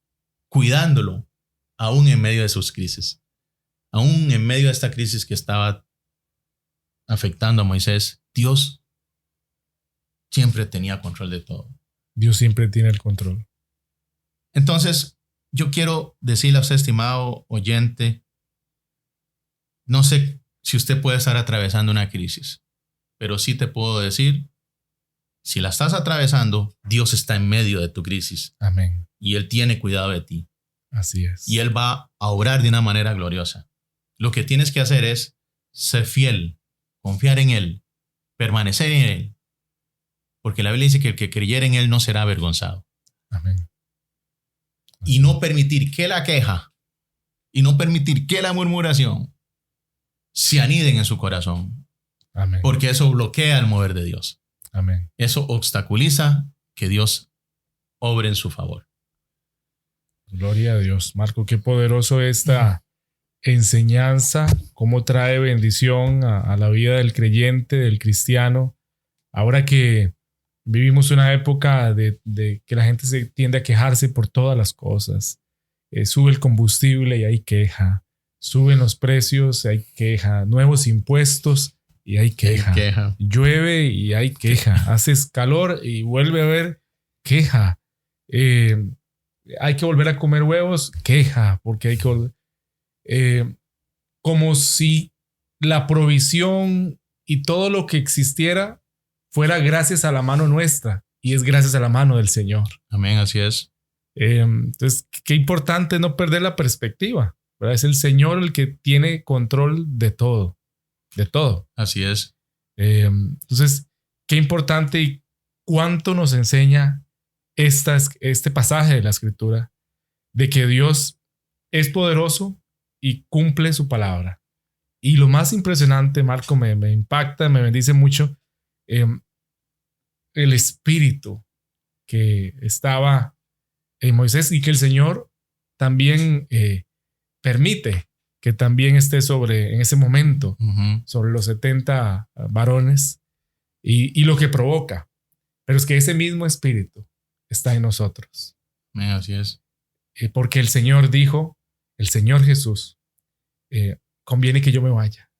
cuidándolo, aún en medio de sus crisis. Aún en medio de esta crisis que estaba afectando a Moisés, Dios siempre tenía control de todo. Dios siempre tiene el control. Entonces, yo quiero decirle a usted, estimado oyente, no sé si usted puede estar atravesando una crisis, pero sí te puedo decir, si la estás atravesando, Dios está en medio de tu crisis. Amén. Y Él tiene cuidado de ti. Así es. Y Él va a obrar de una manera gloriosa. Lo que tienes que hacer es ser fiel, confiar en Él, permanecer en Él. Porque la Biblia dice que el que creyere en Él no será avergonzado. Amén. Y no permitir que la queja y no permitir que la murmuración se aniden en su corazón. Amén. Porque eso bloquea el mover de Dios. Amén. Eso obstaculiza que Dios obre en su favor. Gloria a Dios. Marco, qué poderoso esta enseñanza, cómo trae bendición a la vida del creyente, del cristiano. Ahora que vivimos una época de que la gente se tiende a quejarse por todas las cosas. Sube el combustible y hay queja. Suben los precios, hay queja. Nuevos impuestos y hay queja. Llueve y hay queja. Haces calor y vuelve a haber queja. Hay que volver a comer huevos, queja, porque hay que volver. Como si la provisión y todo lo que existiera fuera gracias a la mano nuestra, y es gracias a la mano del Señor. Amén, así es. Entonces, qué importante no perder la perspectiva, ¿verdad? Es el Señor el que tiene control de todo, de todo. Así es. Entonces, qué importante y cuánto nos enseña este pasaje de la Escritura, de que Dios es poderoso y cumple su palabra. Y lo más impresionante, Marco, me impacta, me bendice mucho, el espíritu que estaba en Moisés y que el Señor también permite que también esté en ese momento, sobre los 70 varones y lo que provoca. Pero es que ese mismo espíritu está en nosotros. Así es. Porque el Señor dijo, el Señor Jesús, conviene que yo me vaya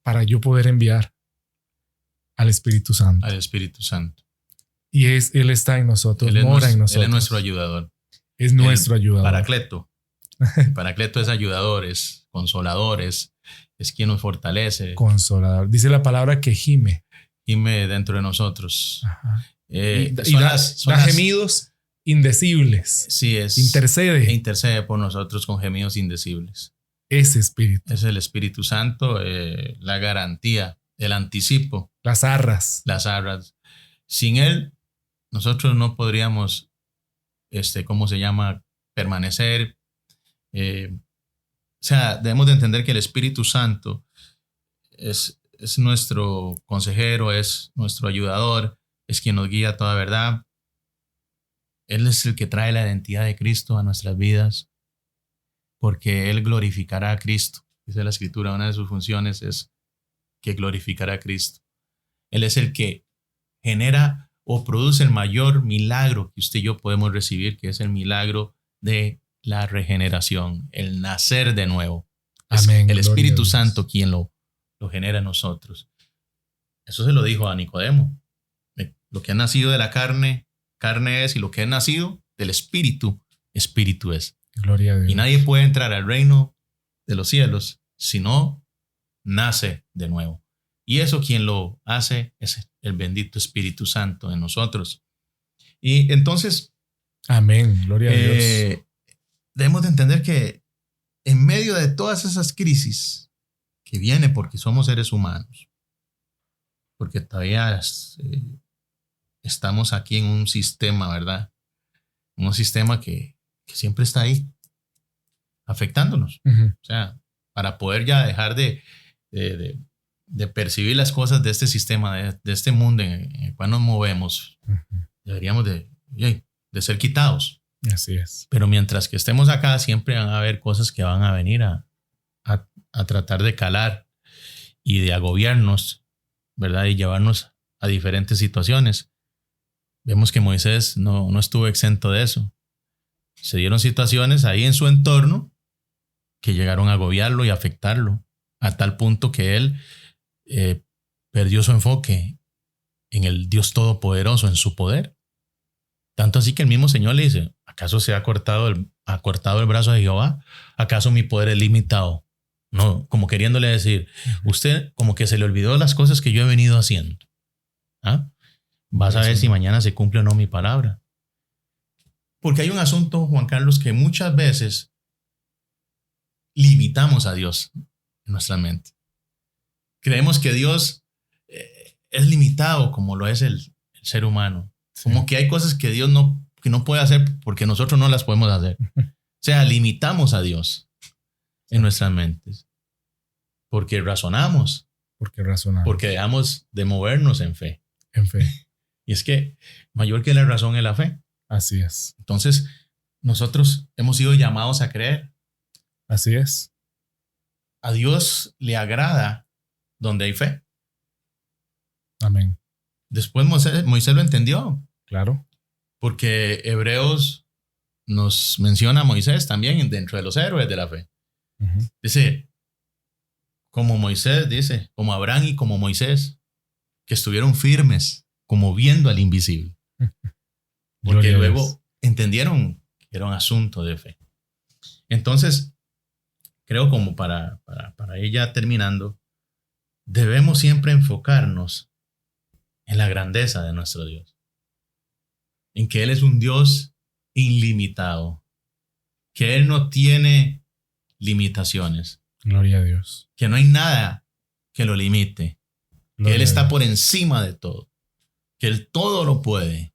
para yo poder enviar al Espíritu Santo. Al Espíritu Santo. Y Él está en nosotros, mora en nosotros. Él es nuestro ayudador. Es nuestro ayudador. Paracleto. Paracleto es ayudador, es consolador, es quien nos fortalece. Consolador. Dice la palabra que gime. Gime dentro de nosotros. Y da gemidos indecibles. Sí, intercede por nosotros con gemidos indecibles. Ese espíritu. Es el Espíritu Santo, la garantía, el anticipo. Las arras. Sin Él, nosotros no podríamos, permanecer. Debemos de entender que el Espíritu Santo es nuestro consejero, es nuestro ayudador, es quien nos guía a toda verdad. Él es el que trae la identidad de Cristo a nuestras vidas, porque Él glorificará a Cristo. Dice la Escritura, una de sus funciones es que glorificará a Cristo. Él es el que genera o produce el mayor milagro que usted y yo podemos recibir, que es el milagro de la regeneración, el nacer de nuevo. Amén. Es el Espíritu Santo quien lo genera en nosotros. Eso se lo dijo a Nicodemo. Lo que ha nacido de la carne es, y lo que ha nacido del Espíritu, Espíritu es. Gloria a Dios. Y nadie puede entrar al reino de los cielos si no nace de nuevo. Y eso quien lo hace es el bendito Espíritu Santo en nosotros. Y entonces, amén, gloria a Dios. Debemos de entender que en medio de todas esas crisis que vienen porque somos seres humanos, porque todavía estamos aquí en un sistema, ¿verdad? Un sistema que siempre está ahí, afectándonos. Uh-huh. O sea, para poder ya dejar de percibir las cosas de este sistema, de este mundo en el cual nos movemos, uh-huh, deberíamos de ser quitados. Así es. Pero mientras que estemos acá, siempre van a haber cosas que van a venir a tratar de calar y de agobiarnos, ¿verdad? Y llevarnos a diferentes situaciones. Vemos que Moisés no estuvo exento de eso. Se dieron situaciones ahí en su entorno que llegaron a agobiarlo y afectarlo, a tal punto que él perdió su enfoque en el Dios Todopoderoso, en su poder. Tanto así que el mismo Señor le dice, ¿acaso se ha cortado el brazo de Jehová? ¿Acaso mi poder es limitado? No, como queriéndole decir, usted como que se le olvidó las cosas que yo he venido haciendo. ¿Ah? Vas a ver si mañana se cumple o no mi palabra. Porque hay un asunto, Juan Carlos, que muchas veces limitamos a Dios en nuestra mente. Creemos que Dios es limitado como lo es el ser humano. Sí. Como que hay cosas que Dios no puede hacer porque nosotros no las podemos hacer. O sea, limitamos a Dios en nuestras mentes. Porque razonamos. Porque dejamos de movernos en fe. Y es que mayor que la razón es la fe. Así es. Entonces, nosotros hemos sido llamados a creer. Así es. A Dios le agrada donde hay fe. Amén. Después Moisés lo entendió. Claro. Porque Hebreos nos menciona a Moisés también dentro de los héroes de la fe. Ujú. Dice, como Moisés, dice, como Abraham y como Moisés, que estuvieron firmes, como viendo al invisible. Porque Gloria a luego Dios. entendieron que era un asunto de fe. Entonces, creo como para ir ya terminando, debemos siempre enfocarnos en la grandeza de nuestro Dios. En que Él es un Dios ilimitado. Que Él no tiene limitaciones. Gloria a Dios. Que no hay nada que lo limite. Que Gloria Él a está Dios. por encima de todo. Que Él todo lo puede.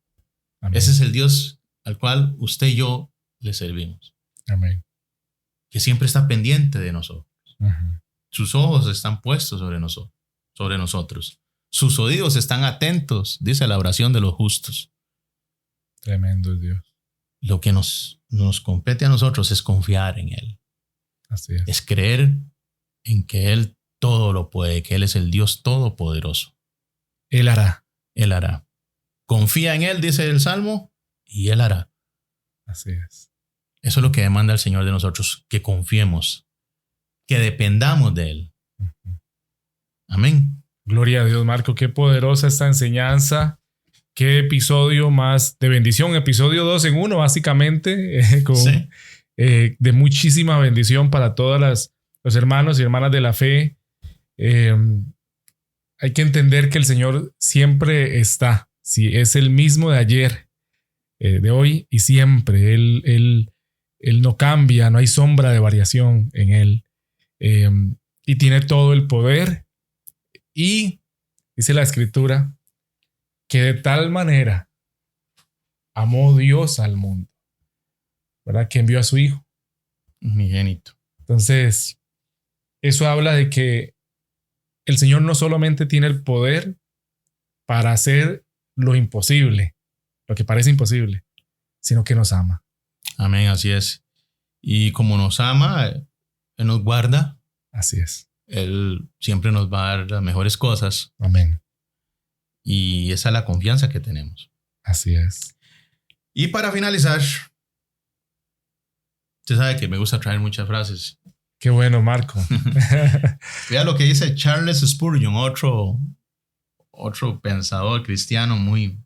Amén. Ese es el Dios al cual usted y yo le servimos. Amén. Que siempre está pendiente de nosotros. Ujú. Sus ojos están puestos sobre nosotros. Sus oídos están atentos, dice la oración de los justos. Tremendo es Dios. Lo que nos compete a nosotros es confiar en Él. Así es. Es creer en que Él todo lo puede, que Él es el Dios todopoderoso. Él hará. Él hará. Confía en Él, dice el Salmo, y Él hará. Así es. Eso es lo que demanda el Señor de nosotros, que confiemos, que dependamos de Él. Ujú. Amén. Gloria a Dios, Marco. Qué poderosa esta enseñanza. Qué episodio más de bendición. Episodio 2 en 1, básicamente, Sí. De muchísima bendición para todos los hermanos y hermanas de la fe. Hay que entender que el Señor siempre está. Sí, es el mismo de ayer, de hoy y siempre. Él no cambia, no hay sombra de variación en Él. Y tiene todo el poder. Y dice la Escritura que de tal manera amó Dios al mundo, ¿verdad? Que envió a su Hijo. Unigénito. Entonces, eso habla de que el Señor no solamente tiene el poder para hacer lo imposible, lo que parece imposible, sino que nos ama. Amén, así es. Y como nos ama, Él nos guarda. Así es. Él siempre nos va a dar las mejores cosas. Amén. Y esa es la confianza que tenemos. Así es. Y para finalizar, usted sabe que me gusta traer muchas frases. Qué bueno, Marco. Vea lo que dice Charles Spurgeon, otro pensador cristiano muy...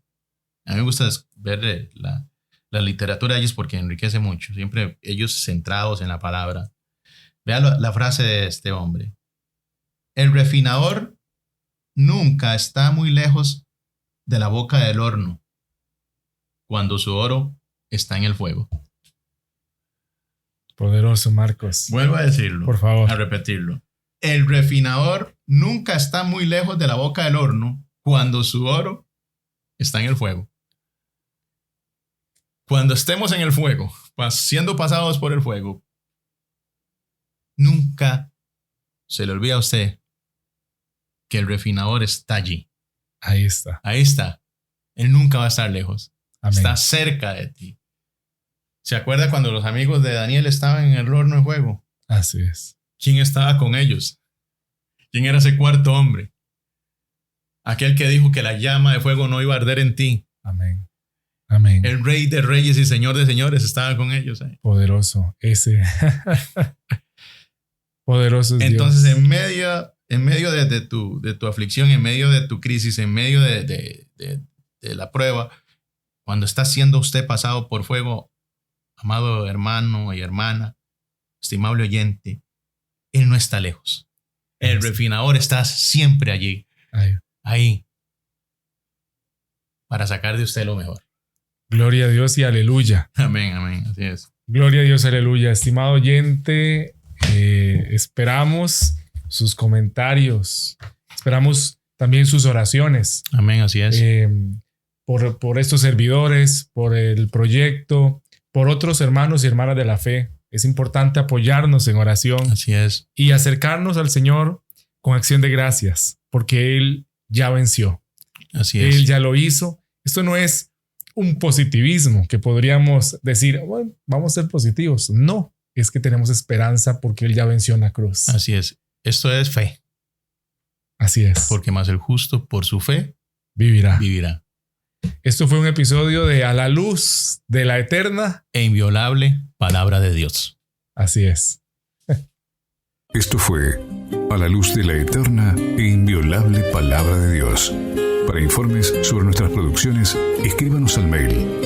A mí me gusta ver la literatura de ellos porque enriquece mucho. Siempre ellos centrados en la palabra. Vea la frase de este hombre. El refinador nunca está muy lejos de la boca del horno cuando su oro está en el fuego. Poderoso, Marcos. Vuelvo a decirlo. Por favor. A repetirlo. El refinador nunca está muy lejos de la boca del horno cuando su oro está en el fuego. Cuando estemos en el fuego, siendo pasados por el fuego, nunca se le olvida a usted que el refinador está allí. Ahí está. Ahí está. Él nunca va a estar lejos. Amén. Está cerca de ti. ¿Se acuerda cuando los amigos de Daniel estaban en el horno de fuego? Así es. ¿Quién estaba con ellos? ¿Quién era ese cuarto hombre? Aquel que dijo que la llama de fuego no iba a arder en ti. Amén. Amén. El Rey de Reyes y Señor de Señores estaba con ellos. Poderoso. Ese. Poderoso es Entonces, Dios. en medio de tu aflicción, en medio de tu crisis, en medio de la prueba, cuando está siendo usted pasado por fuego, amado hermano y hermana, estimable oyente, Él no está lejos. El refinador está siempre allí, ahí, para sacar de usted lo mejor. Gloria a Dios y aleluya. Amén, amén, así es. Gloria a Dios, aleluya. Estimado oyente, esperamos sus comentarios, esperamos también sus oraciones. Amén, así es. Por estos servidores, por el proyecto, por otros hermanos y hermanas de la fe. Es importante apoyarnos en oración. Así es. Y acercarnos al Señor con acción de gracias, porque Él ya venció. Así es. Él ya lo hizo. Esto no es un positivismo que podríamos decir, bueno, vamos a ser positivos. No, es que tenemos esperanza porque Él ya venció en la cruz. Así es. Esto es fe. Así es. Porque más el justo por su fe vivirá. Esto fue un episodio de A la Luz de la Eterna e Inviolable Palabra de Dios. Así es. Esto fue A la luz de la eterna e inviolable palabra de Dios. Para informes sobre nuestras producciones, escríbanos al mail